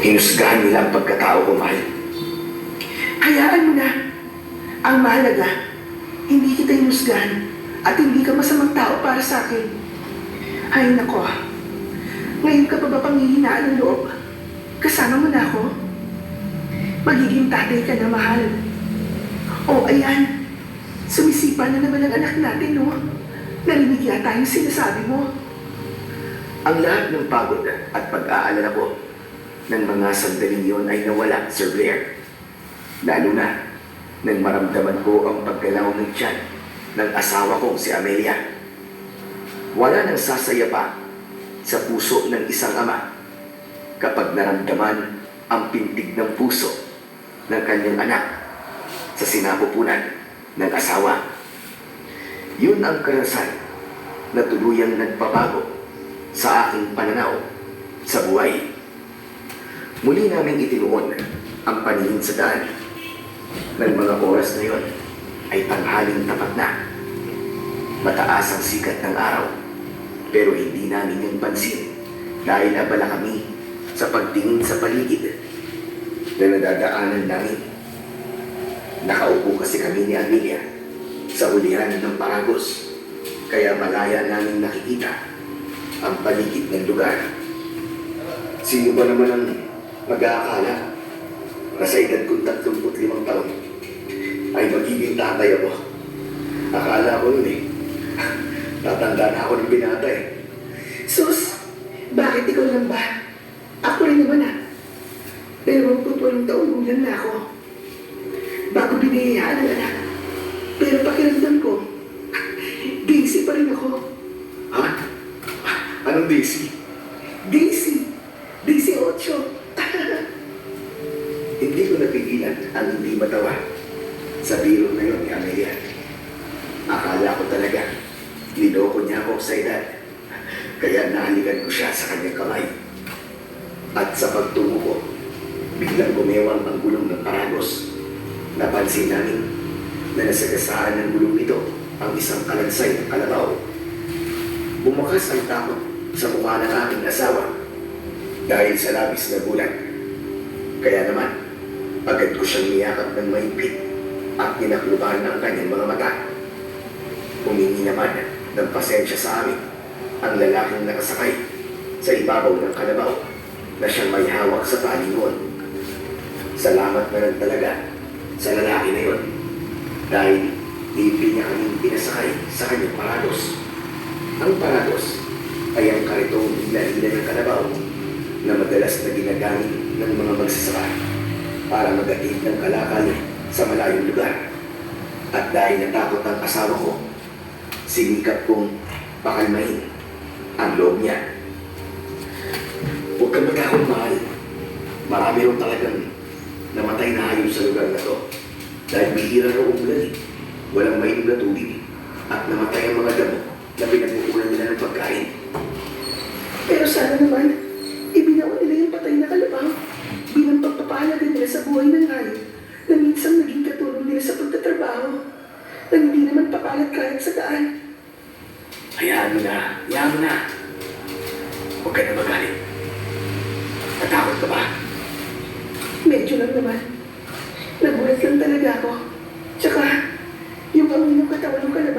Hinusgahan nila ang pagkatao ko, mahal. Hayaan mo na. Ang mahalaga, hindi kita hinusgahan at hindi ka masamang tao para sa akin. Ay nako, ngayon ka pa ba panghihinaan ng loob? Kasama mo na ako? Magiging tatay ka na, mahal. O ayan, sumisipa na naman ang anak natin, no? Narinig yata yung sinasabi mo. Ang lahat ng pagod at pag-aalala ko ng mga sandaling yon ay nawala, Sir Blair. Lalo na nang maramdaman ko ang paggalaw ng tiyan ng asawa kong si Amelia. Wala nang sasaya pa sa puso ng isang ama kapag naramdaman ang pintig ng puso ng kanyang anak sa sinapupunan ng asawa. Yun ang karanasan na tuluyang nagpabago sa aking pananaw sa buhay. Muli naming itinuon ang paningin sa daan. Ng mga oras na yon ay tanghaling tapat na. Mataas ang sikat ng araw, pero hindi namin yung pansin dahil abala kami sa pagtingin sa paligid na nadadaanan namin. Nakaupo kasi kami ni Amelia sa hulihan ng Paragos, kaya malaya namin nakikita ang paligid ng lugar. Sino ba naman ang mag-aakala na sa edad kong 35 taon ay magiging tatay ako? Akala ko nun tatanda na ako ng binata Sus, bakit ikaw lang ba? Ako rin naman 28 taon gulang na ako. Bago binayaan ang anak. Pero pakiramdam ko, Daisy pa rin ako. Ha? Anong Daisy? Daisy! Daisy 8. Hindi ko napigilan ang hindi matawa sa biro na yun ni Amelia. Akala ko talaga, niloko niya ako sa edad. Kaya nahalikan ko siya sa kanyang kamay. At sa pagtungo ko, biglang gumewang ang gulong ng Paragos. Napansin namin na nasagasaan ng gulong nito ang isang kalansay ng kalabaw. Bumakas ang takot sa mukha ng aking asawa dahil sa labis na gulat. Kaya naman, agad ko siyang niyakap ng mahigpit at ninakluban ang kanyang mga mata. Humingi naman ng pasensya sa amin ang lalaking nakasakay sa ibabaw ng kalabaw na siyang may hawak sa talingon. Salamat na lang talaga sa lalaki na yun dahil libre niya kaming pinasakay sa kanyang Paragos. Ang Paragos ay ang karitong hila-hila ng kalabaw na madalas na ginagamit ng mga magsasaka para magatid ng kalakal sa malayong lugar. At dahil natakot ang asawa ko, sinikap kong pakalmahin ang loob niya. Huwag kang matakot, mahal. Marami rin talagang namatay na hayop sa lugar na to. Dahil bihira raw umulan walang mainom na tubig at namatay ang mga damo na pinagkukunan nila ng pagkain. Pero sana naman, ibinawa nila yung patay na kalabaw bilang pagpapahalaga nila sa buhay ng hayop na minsan naging katulong nila sa pagtatrabaho na hindi naman pakalat-kalat sa daan. Hayaan mo na, hayaan mo na. Huwag ka na magalit. Natakot ka ba? Medyo lang naman. Nagulat lang talaga ako. Tsaka, yung amoy ng katawan ng kalabaw